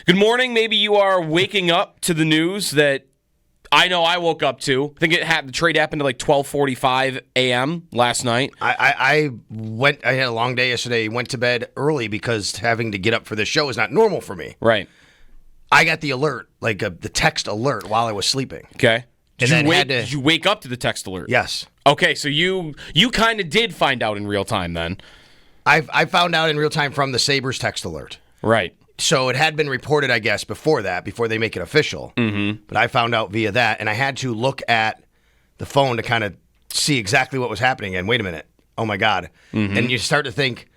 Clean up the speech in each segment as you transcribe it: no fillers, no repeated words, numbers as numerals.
Good morning. Maybe you are waking up to the news that I know I woke up to. I think the trade happened at like 12:45 a.m. last night. I had a long day yesterday. Went to bed early because having to get up for this show is not normal for me. Right. I got the alert, the text alert while I was sleeping. Okay. Did you wake up to the text alert? Yes. Okay, so you kind of did find out in real time then. I found out in real time from the Sabres text alert. Right. So it had been reported, I guess, before they make it official. Mm-hmm. But I found out via that, and I had to look at the phone to kind of see exactly what was happening. And wait a minute, oh my God! Mm-hmm. And you start to think,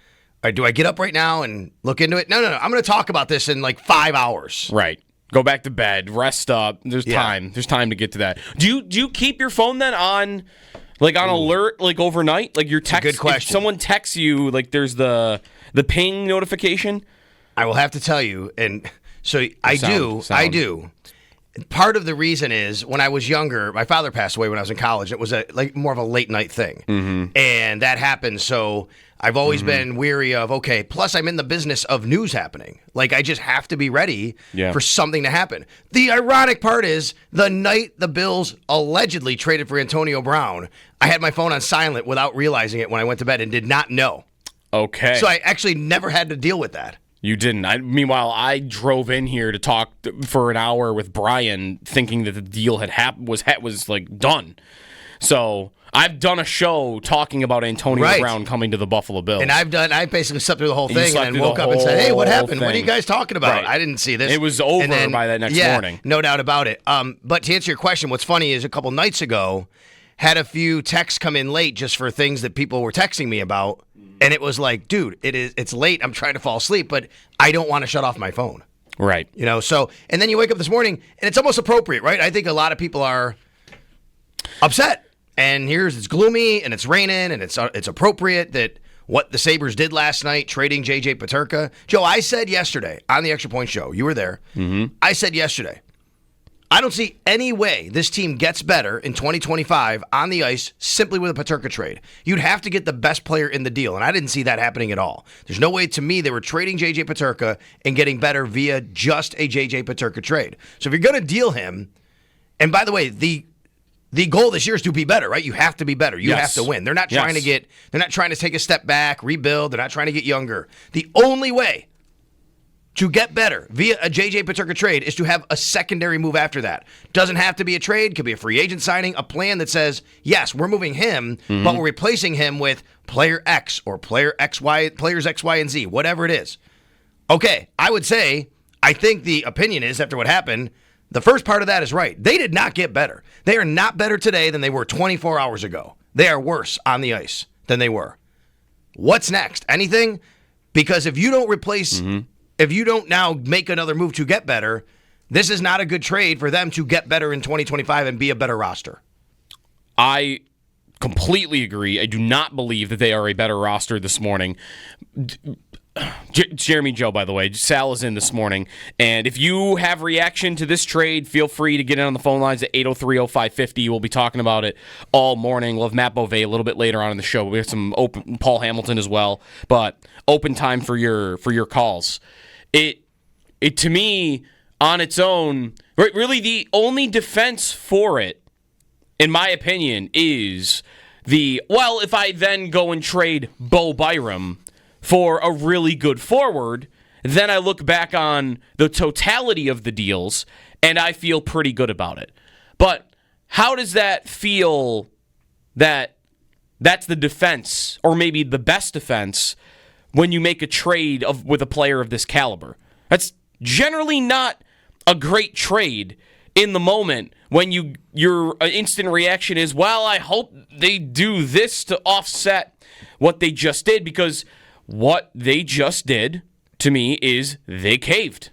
all right, do I get up right now and look into it? No. I'm going to talk about this in like 5 hours. Right. Go back to bed, rest up. There's time. There's time to get to that. Do you keep your phone then on alert overnight? Like your text. Good question. If someone texts you, there's the ping notification. I will have to tell you, and so I do. Part of the reason is when I was younger, my father passed away when I was in college. It was more of a late night thing, and that happened. So I've always been weary of, okay, plus I'm in the business of news happening. I just have to be ready for something to happen. The ironic part is the night the Bills allegedly traded for Antonio Brown, I had my phone on silent without realizing it when I went to bed and did not know. Okay. So I actually never had to deal with that. You didn't. Meanwhile, I drove in here to talk for an hour with Brian, thinking that the deal was done. So I've done a show talking about Antonio Brown coming to the Buffalo Bills, and I basically slept through the whole thing, and then woke up and said, "Hey, what happened? What are you guys talking about? Right. I didn't see this." It was over by that next morning. No doubt about it. But to answer your question, what's funny is a couple nights ago, had a few texts come in late just for things that people were texting me about. And it was like, dude, it's late. I'm trying to fall asleep, but I don't want to shut off my phone. Right. So, and then you wake up this morning, and it's almost appropriate, right? I think a lot of people are upset. And it's gloomy, and it's raining, and it's appropriate that what the Sabres did last night, trading JJ Peterka. Joe, I said yesterday on the Extra Point Show, you were there, I said yesterday, I don't see any way this team gets better in 2025 on the ice simply with a Peterka trade. You'd have to get the best player in the deal, and I didn't see that happening at all. There's no way to me they were trading JJ Peterka and getting better via just a JJ Peterka trade. So if you're going to deal him, and by the way, the goal this year is to be better, right? You have to be better. You have to win. They're not trying to take a step back, rebuild. They're not trying to get younger. The only way to get better via a JJ Peterka trade is to have a secondary move after that. Doesn't have to be a trade, could be a free agent signing, a plan that says, yes, we're moving him, but we're replacing him with player X or players X, Y, and Z, whatever it is. Okay, I would say, I think the opinion is, after what happened, the first part of that is right. They did not get better. They are not better today than they were 24 hours ago. They are worse on the ice than they were. What's next? Anything? Because if you don't replace... If you don't now make another move to get better, this is not a good trade for them to get better in 2025 and be a better roster. I completely agree. I do not believe that they are a better roster this morning. Jeremy Joe, by the way, Sal is in this morning. And if you have reaction to this trade, feel free to get in on the phone lines at 803-0550. We'll be talking about it all morning. We'll have Matt Beauvais a little bit later on in the show. We have some open Paul Hamilton as well. But open time for your calls. It to me, on its own, really the only defense for it, in my opinion, is if I then go and trade Bowen Byram for a really good forward, then I look back on the totality of the deals, and I feel pretty good about it. But how does that feel that that's the defense, or maybe the best defense, when you make a trade with a player of this caliber? That's generally not a great trade in the moment when your instant reaction is, well, I hope they do this to offset what they just did, because what they just did, to me, is they caved.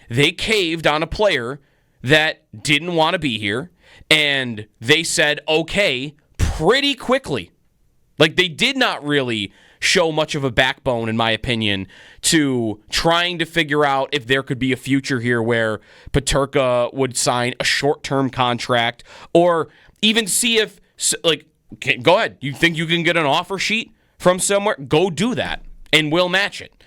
They caved on a player that didn't want to be here, and they said, okay, pretty quickly. They did not really show much of a backbone, in my opinion, to trying to figure out if there could be a future here where Peterka would sign a short-term contract, or even see if, go ahead, you think you can get an offer sheet from somewhere? Go do that, and we'll match it.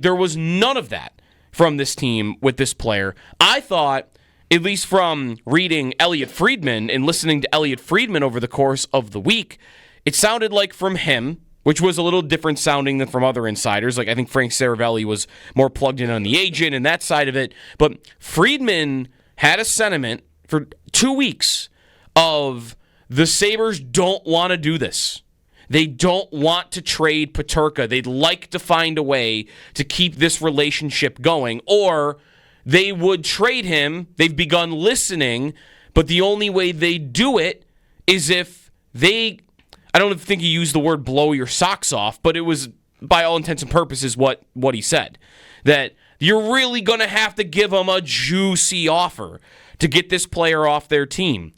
There was none of that from this team with this player. I thought, at least from reading Elliot Friedman and listening to Elliot Friedman over the course of the week, it sounded like from him, which was a little different sounding than from other insiders. Like I think Frank Saravelli was more plugged in on the agent and that side of it. But Friedman had a sentiment for 2 weeks of the Sabres don't want to do this. They don't want to trade Peterka. They'd like to find a way to keep this relationship going, or they would trade him. They've begun listening, but the only way they do it is if they, I don't think he used the word blow your socks off, but it was, by all intents and purposes, what he said. That you're really going to have to give them a juicy offer to get this player off their team.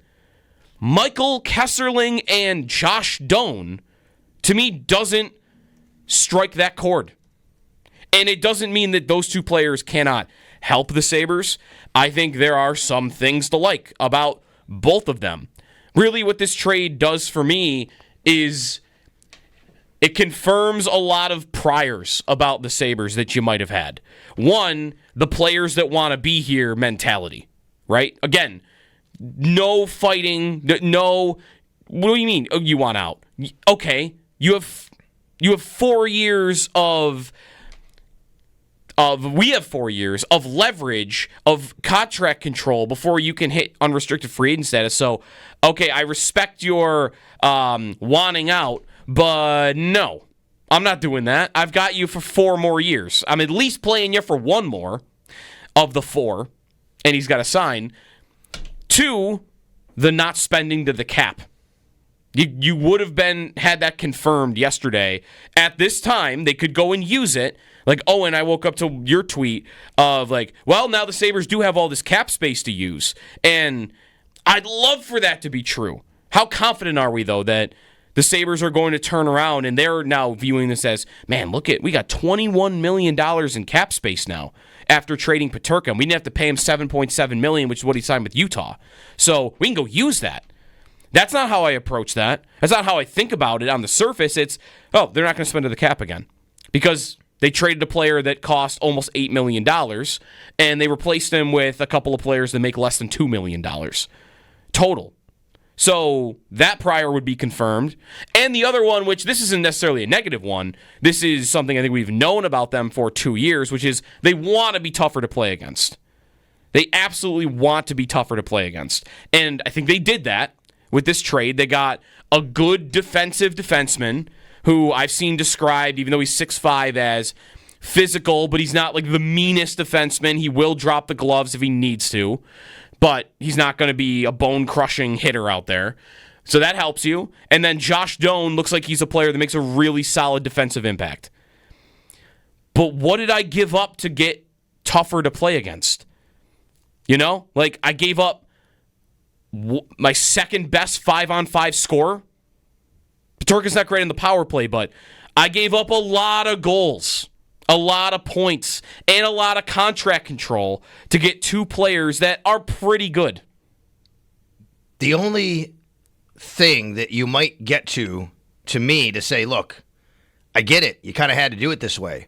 Michael Kesselring and Josh Doan, to me, doesn't strike that chord. And it doesn't mean that those two players cannot help the Sabres. I think there are some things to like about both of them. Really, what this trade does for me is it confirms a lot of priors about the Sabres that you might have had. One, the players that want to be here mentality, right? Again, no fighting, no, what do you mean? Oh, you want out? Okay, you have 4 years of we have 4 years of leverage, of contract control before you can hit unrestricted free agent status. So, okay, I respect your wanting out, but no, I'm not doing that. I've got you for 4 more years. I'm at least playing you for 1 more of the 4, and he's got to sign. 2, the not spending to the cap. You would have had that confirmed yesterday. At this time, they could go and use it. Like, Owen, I woke up to your tweet of like, well, now the Sabres do have all this cap space to use. And I'd love for that to be true. How confident are we, though, that the Sabres are going to turn around and they're now viewing this as, man, look at, we got $21 million in cap space now after trading Peterka. We didn't have to pay him $7.7 million, which is what he signed with Utah. So we can go use that. That's not how I approach that. That's not how I think about it on the surface. It's, oh, they're not going to spend to the cap again because they traded a player that cost almost $8 million, and they replaced him with a couple of players that make less than $2 million total. So that prior would be confirmed. And the other one, which this isn't necessarily a negative one, this is something I think we've known about them for 2 years, which is they want to be tougher to play against. They absolutely want to be tougher to play against. And I think they did that with this trade. They got a good defensive defenseman who I've seen described, even though he's 6'5", as physical, but he's not like the meanest defenseman. He will drop the gloves if he needs to, but he's not going to be a bone-crushing hitter out there. So that helps you. And then Josh Doan looks like he's a player that makes a really solid defensive impact. But what did I give up to get tougher to play against? You know? Like, I gave up my second best 5-on-5 scorer. Peterka's not great in the power play, but I gave up a lot of goals, a lot of points, and a lot of contract control to get 2 players that are pretty good. The only thing that you might get to me, to say, look, I get it, you kind of had to do it this way,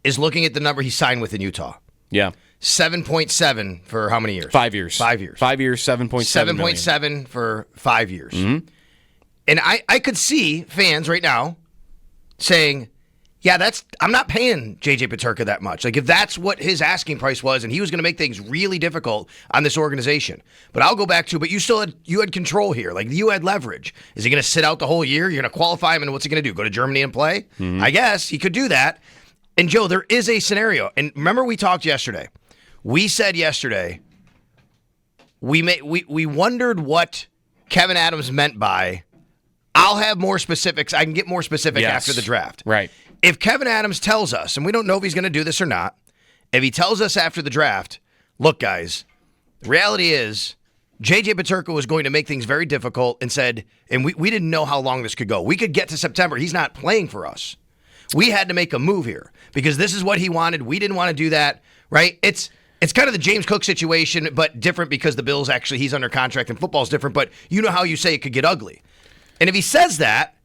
is looking at the number he signed with in Utah. Yeah. 7.7 for how many years? 5 years. 5 years. 5 years, 7.7 million. 7.7 for 5 years. Mm-hmm. And I could see fans right now saying, yeah, I'm not paying JJ Peterka that much. Like, if that's what his asking price was and he was going to make things really difficult on this organization. But I'll go back to, but you had control here. Like, you had leverage. Is he going to sit out the whole year? You're going to qualify him, and what's he going to do? Go to Germany and play? Mm-hmm. I guess he could do that. And, Joe, there is a scenario. And remember we talked yesterday. We said yesterday, we wondered what Kevin Adams meant by, I'll have more specifics. I can get more specific after the draft. Right. If Kevin Adams tells us, and we don't know if he's going to do this or not, if he tells us after the draft, look, guys, the reality is JJ Peterka was going to make things very difficult and said, and we didn't know how long this could go. We could get to September. He's not playing for us. We had to make a move here because this is what he wanted. We didn't want to do that, right? It's kind of the James Cook situation, but different because the Bills actually, he's under contract and football's different, but you know how you say it could get ugly. And if he says that,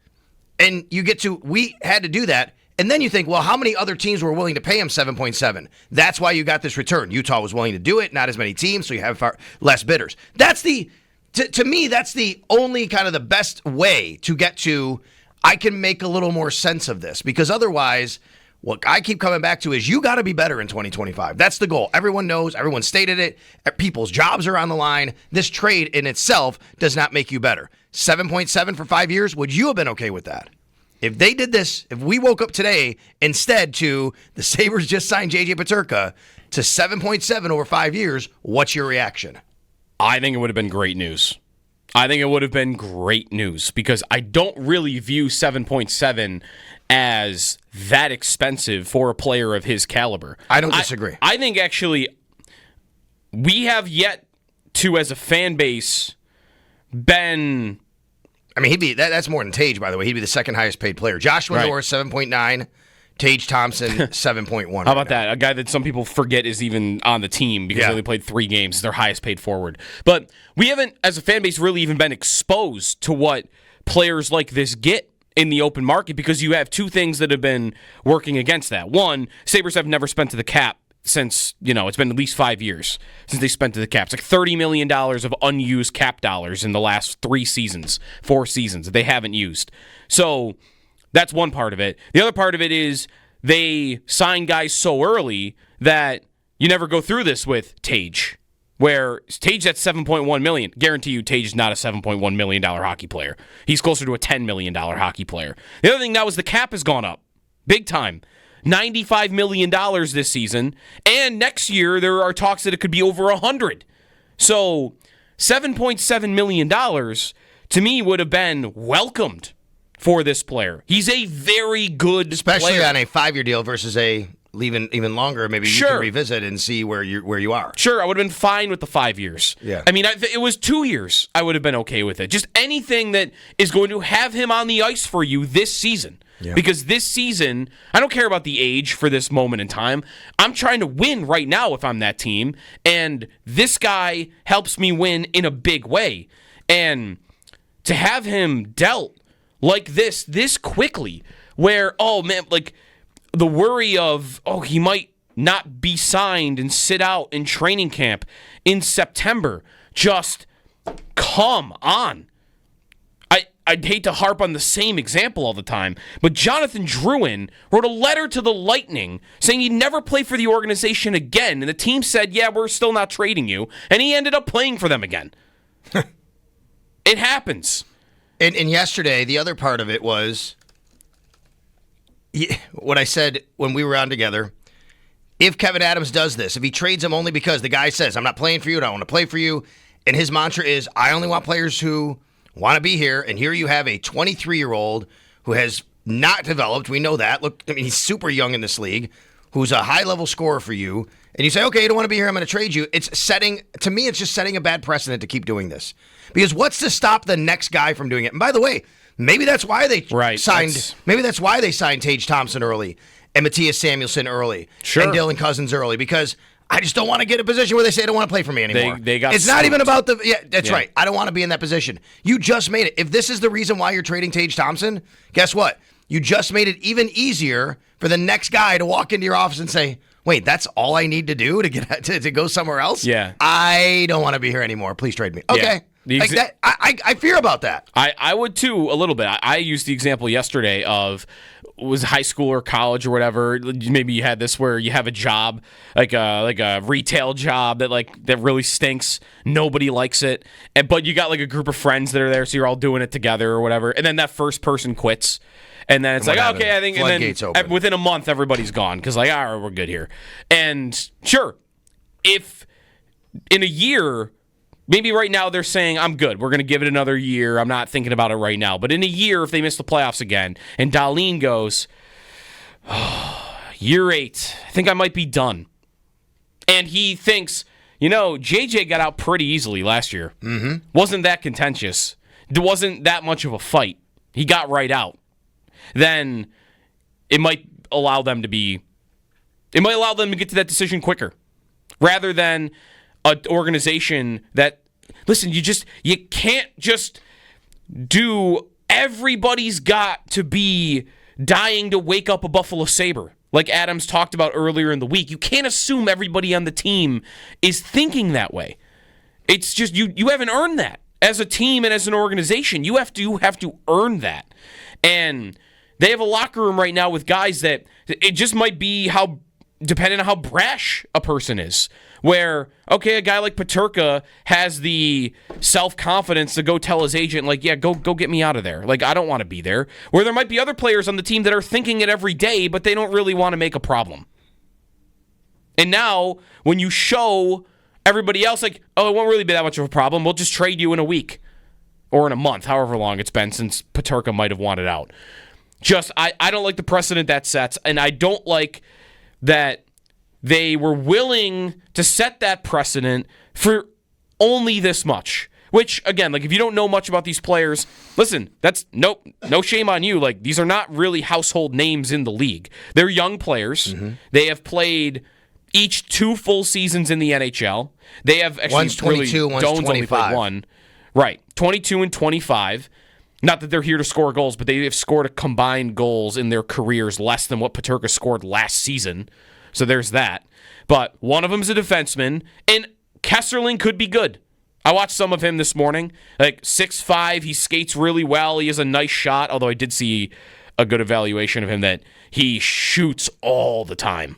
and you get to, we had to do that, And then you think, well, how many other teams were willing to pay him 7.7? That's why you got this return. Utah was willing to do it, not as many teams, so you have less bidders. That's to me, that's the only kind of the best way to get to, I can make a little more sense of this, because otherwise, what I keep coming back to is you got to be better in 2025. That's the goal. Everyone knows, everyone stated it, people's jobs are on the line. This trade in itself does not make you better. 7.7 for 5 years, would you have been okay with that? If they did this, if we woke up today instead to the Sabres just signed JJ Peterka to 7.7 over 5 years, what's your reaction? I think it would have been great news. I think it would have been great news because I don't really view 7.7 as that expensive for a player of his caliber. I don't disagree. I think actually we have yet to, as a fan base, been... I mean, that's more than Tage, by the way. He'd be the second highest paid player. Joshua Norris, 7.9. Tage Thompson, 7.1. How about that? A guy that some people forget is even on the team because he only played 3 games. Their highest paid forward. But we haven't, as a fan base, really even been exposed to what players like this get in the open market because you have 2 things that have been working against that. One, Sabres have never spent to the cap since, it's been at least 5 years since they spent to the cap. It's like $30 million of unused cap dollars in the last 4 seasons that they haven't used. So that's one part of it. The other part of it is they sign guys so early that you never go through this with Tage, where Tage at $7.1 million. Guarantee you Tage is not a $7.1 million hockey player. He's closer to a $10 million hockey player. The other thing now is the cap has gone up big time. $95 million this season, and next year there are talks that it could be over $100. So $7.7 million to me would have been welcomed for this player. He's a very good especially player. On a 5-year deal versus a even longer. Maybe you can revisit and see where you are. Sure, I would have been fine with the 5 years. Yeah. I mean, it was 2 years. I would have been okay with it. Just anything that is going to have him on the ice for you this season. Yeah. Because this season, I don't care about the age for this moment in time. I'm trying to win right now if I'm that team, and this guy helps me win in a big way. And to have him dealt like this quickly, where, oh man, like the worry of, he might not be signed and sit out in training camp in September, just come on. I'd hate to harp on the same example all the time, but Jonathan Drouin wrote a letter to the Lightning saying he'd never play for the organization again, and the team said, yeah, we're still not trading you, and he ended up playing for them again. It happens. And yesterday, the other part of it was what I said when we were on together. If Kevin Adams does this, if he trades him only because the guy says, I'm not playing for you, I don't want to play for you, and his mantra is, I only want players who want to be here, and here you have a 23-year-old who has not developed. We know that. Look, I mean, he's super young in this league, who's a high-level scorer for you, and you say, okay, you don't want to be here, I'm going to trade you. It's just setting a bad precedent to keep doing this. Because what's to stop the next guy from doing it? And by the way, maybe that's why they signed Tage Thompson early and Matthias Samuelsson early and Dylan Cousins early, because I just don't want to get a position where they say they don't want to play for me anymore. It's not even about the... Yeah, that's right. I don't want to be in that position. You just made it. If this is the reason why you're trading Tage Thompson, guess what? You just made it even easier for the next guy to walk into your office and say, wait, that's all I need to do to get to go somewhere else? Yeah. I don't want to be here anymore. Please trade me. Okay. Yeah. I fear about that. I would too, a little bit. I used the example yesterday of, was high school or college or whatever. Maybe you had this where you have a job, like a retail job that really stinks. Nobody likes it, but you got like a group of friends that are there, so you're all doing it together or whatever. And then that first person quits, and then it's like, okay, I think, and then within a month everybody's gone because like, all right, we're good here. And sure, if in a year. Maybe right now they're saying, I'm good. We're going to give it another year. I'm not thinking about it right now. But in a year, if they miss the playoffs again, and Dahlin goes, year 8, I think I might be done. And he thinks, JJ got out pretty easily last year. Mm-hmm. Wasn't that contentious. It wasn't that much of a fight. He got right out. Then it might allow them to get to that decision quicker. Rather than an organization that, listen, you can't just do, everybody's got to be dying to wake up a Buffalo Sabre, like Adams talked about earlier in the week. You can't assume everybody on the team is thinking that way. It's just you haven't earned that as a team and as an organization. You have to earn that. And they have a locker room right now with guys that it just might be how depending on how brash a person is. Where, okay, a guy like Peterka has the self-confidence to go tell his agent, like, yeah, go get me out of there. Like, I don't want to be there. Where there might be other players on the team that are thinking it every day, but they don't really want to make a problem. And now, when you show everybody else, like, oh, it won't really be that much of a problem, we'll just trade you in a week. Or in a month, however long it's been since Peterka might have wanted out. I don't like the precedent that sets, and I don't like that they were willing to set that precedent for only this much. Which, again, like if you don't know much about these players, listen, that's no shame on you. Like these are not really household names in the league. They're young players. Mm-hmm. They have played each 2 full seasons in the NHL. They have actually one's 22, one's Doan's 25. only played one. Right, 22 and 25. Not that they're here to score goals, but they have scored a combined goals in their careers less than what Peterka scored last season. So there's that. But one of them is a defenseman, and Kesselring could be good. I watched some of him this morning. Like 6'5", he skates really well. He has a nice shot, although I did see a good evaluation of him that he shoots all the time.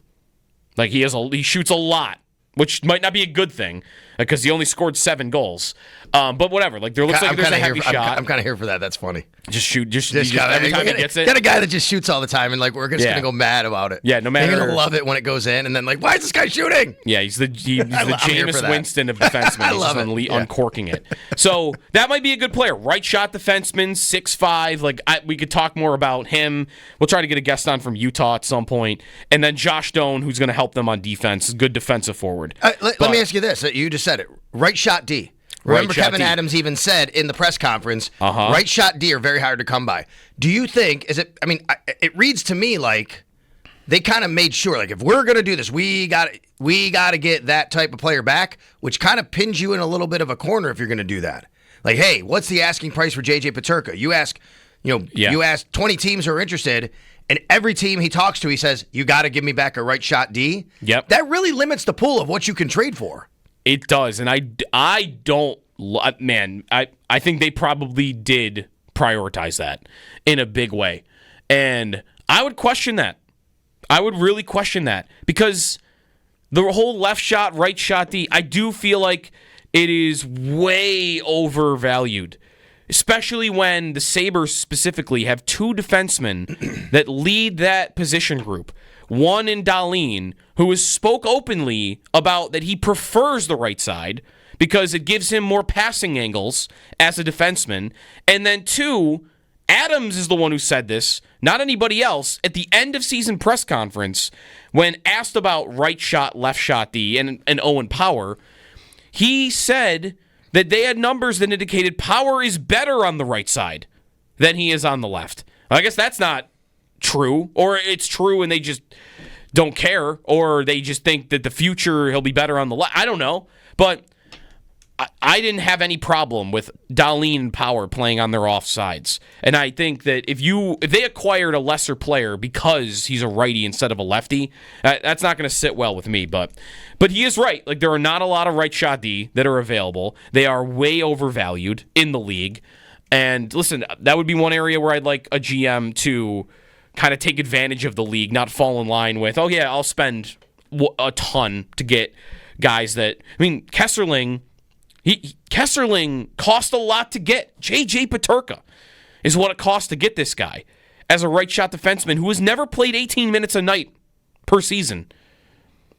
Like he shoots a lot, which might not be a good thing because he only scored 7 goals. But whatever. Like there looks like there's a heavy shot. I'm kind of here for that. That's funny. Just every time he gets it. Got a guy that just shoots all the time, and like we're just gonna go mad about it. Yeah, no matter. They're gonna love it when it goes in, and then like, why is this guy shooting? Yeah, he's the Jameis Winston of defensemen. I love it. Uncorking it. So that might be a good player. Right shot defenseman, 6'5". Like we could talk more about him. We'll try to get a guest on from Utah at some point, and then Josh Doan, who's going to help them on defense, good defensive forward. Let me ask you this: you just said it. Right shot D. Remember, Kevin Adams even said in the press conference, right shot D are very hard to come by. Do you think, it reads to me like they kind of made sure, like, if we're going to do this, we got to get that type of player back, which kind of pins you in a little bit of a corner if you're going to do that. Like, hey, what's the asking price for JJ Peterka? You ask 20 teams who are interested, and every team he talks to, he says, you got to give me back a right shot D. Yep. That really limits the pool of what you can trade for. It does, and I don't, man, I think they probably did prioritize that in a big way. And I would question that. I would really question that because the whole left shot, right shot D, I do feel like it is way overvalued, especially when the Sabres specifically have 2 defensemen that lead that position group. One in Doan, who has spoke openly about that he prefers the right side because it gives him more passing angles as a defenseman. And then 2, Adams is the one who said this, not anybody else, at the end of season press conference when asked about right shot, left shot D and Owen Power. He said that they had numbers that indicated Power is better on the right side than he is on the left. I guess that's not true, or it's true and they just don't care, or they just think that the future he'll be better on the left. I don't know, but I didn't have any problem with Doan and Power playing on their offsides, and I think that if they acquired a lesser player because he's a righty instead of a lefty, that's not going to sit well with me. But he is right. Like there are not a lot of right shot D that are available. They are way overvalued in the league, and listen, that would be one area where I'd like a GM to kind of take advantage of the league, not fall in line with, oh yeah, I'll spend a ton to get guys that, Kesselring cost a lot to get. JJ Peterka is what it cost to get this guy as a right shot defenseman who has never played 18 minutes a night per season.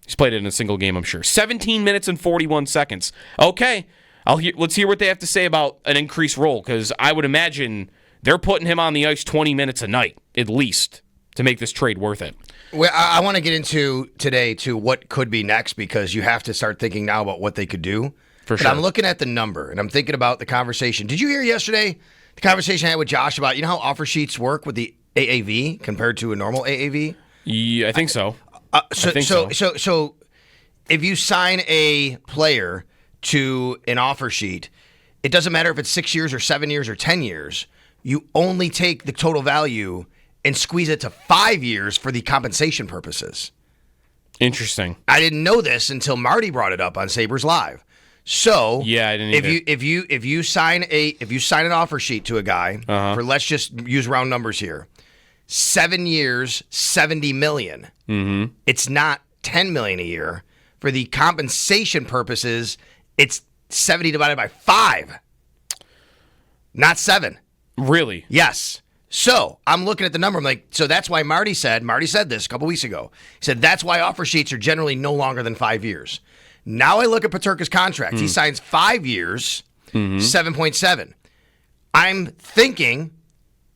He's played it in a single game, I'm sure. 17 minutes and 41 seconds. Okay, let's hear what they have to say about an increased role, because I would imagine they're putting him on the ice 20 minutes a night, at least, to make this trade worth it. Well, I want to get into today to what could be next, because you have to start thinking now about what they could do. For sure. But I'm looking at the number, and I'm thinking about the conversation. Did you hear yesterday the conversation I had with Josh about, how offer sheets work with the AAV compared to a normal AAV? Yeah, I think so. So if you sign a player to an offer sheet, it doesn't matter if it's 6 years or 7 years or 10 years. You only take the total value and squeeze it to 5 years for the compensation purposes. Interesting. I didn't know this until Marty brought it up on Sabres Live. So yeah, I didn't if you sign an offer sheet to a guy for, let's just use round numbers here, 7 years, $70 million. Mm-hmm. It's not $10 million a year. For the compensation purposes, it's 70 divided by 5, not 7. Really? Yes. So I'm looking at the number. I'm like, so that's why Marty said this a couple weeks ago. He said that's why offer sheets are generally no longer than 5 years. Now I look at Peterka's contract. He signs 5 years, 7.7. I'm thinking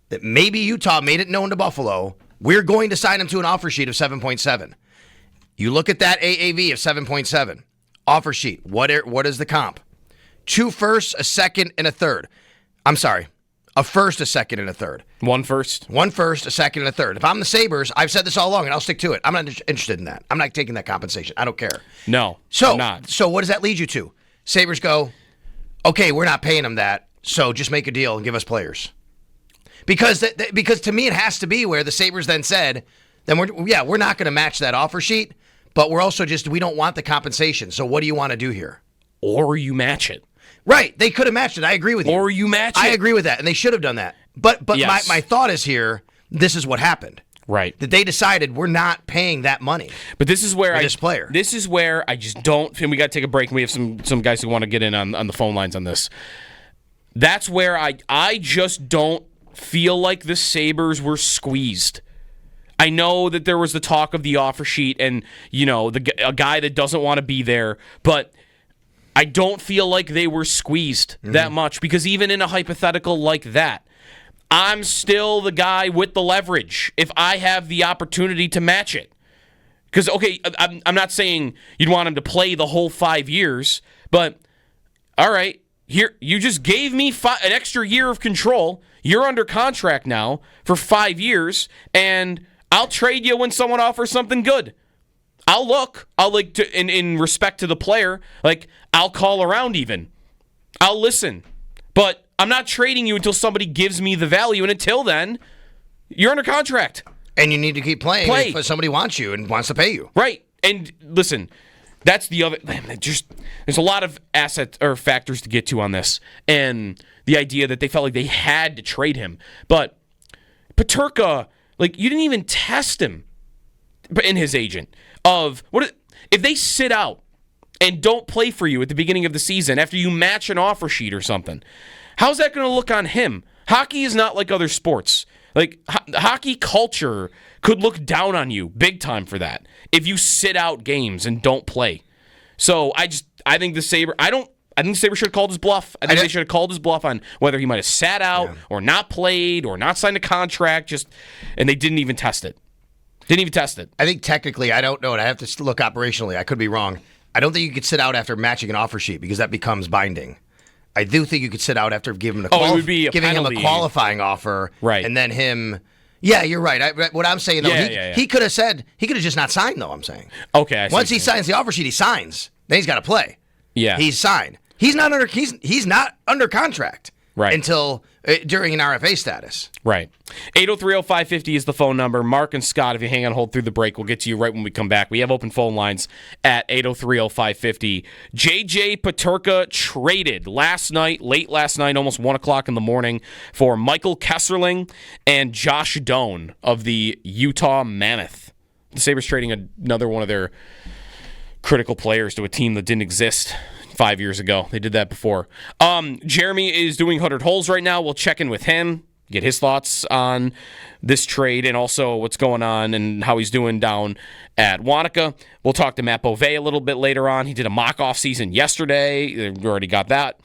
that maybe Utah made it known to Buffalo, we're going to sign him to an offer sheet of 7.7. You look at that AAV of 7.7. Offer sheet. What is the comp? 2 firsts, a second, and a third. I'm sorry. A first, a second, and a third. One first, a second, and a third. If I'm the Sabres, I've said this all along, and I'll stick to it. I'm not interested in that. I'm not taking that compensation. I don't care. No, so, I'm not. So what does that lead you to? Sabres go, okay, we're not paying him that, so just make a deal and give us players. Because to me, it has to be where the Sabres then said, then we're not going to match that offer sheet, but we're also we don't want the compensation. So what do you want to do here? Or you match it. Right. They could have matched it. I agree with you. Or you match it. I agree with that, and they should have done that. But yes. my thought is here, this is what happened. Right. That they decided we're not paying that money. But this is where this player. This is where I just don't, and we got to take a break, and we have some guys who want to get in on the phone lines on this. That's where I just don't feel like the Sabres were squeezed. I know that there was the talk of the offer sheet and, a guy that doesn't want to be there, but I don't feel like they were squeezed that much, because even in a hypothetical like that, I'm still the guy with the leverage if I have the opportunity to match it. Because, okay, I'm not saying you'd want him to play the whole 5 years, but all right, here, you just gave me an extra year of control. You're under contract now for 5 years, and I'll trade you when someone offers something good. I'll look. In respect to the player, I'll call around even. I'll listen. But I'm not trading you until somebody gives me the value, and until then, you're under contract. And you need to keep playing if somebody wants you and wants to pay you. Right. And listen, that's the other. There's a lot of assets or factors to get to on this, and the idea that they felt like they had to trade him. But Peterka, you didn't even test him, in his agent. If they sit out and don't play for you at the beginning of the season after you match an offer sheet or something, how's that going to look on him? Hockey is not like other sports. Hockey culture could look down on you big time for that if you sit out games and don't play. So I think the Sabres should have called his bluff. I think they should have called his bluff on whether he might have sat out or not played or not signed a contract, and they didn't even test it. I think technically, I don't know, and I have to look operationally. I could be wrong. I don't think you could sit out after matching an offer sheet because that becomes binding. I do think you could sit out after giving him a qualifying offer, right? And then him. Yeah, you're right. What I'm saying though, he could have just not signed though. I'm saying. Okay. Once he signs the offer sheet, he signs. Then he's got to play. Yeah. He's signed. He's not under contract. Right. Until during an RFA status. Right. 803-0550 is the phone number. Mark and Scott, if you hang on hold through the break, we'll get to you right when we come back. We have open phone lines at 803-0550. JJ Peterka traded late last night, almost 1 o'clock in the morning, for Michael Kesselring and Josh Doan of the Utah Mammoth. The Sabres trading another one of their critical players to a team that didn't exist 5 years ago. They did that before. Jeremy is doing 100 Holes right now. We'll check in with him, get his thoughts on this trade and also what's going on and how he's doing down at Wanaka. We'll talk to Matt Beauvais a little bit later on. He did a mock-off season yesterday. We already got that.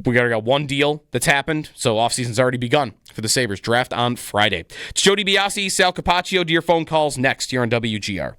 We already got one deal that's happened, so off-season's already begun for the Sabres. Draft on Friday. It's Jody Biasi, Sal Capaccio to your phone calls next here on WGR.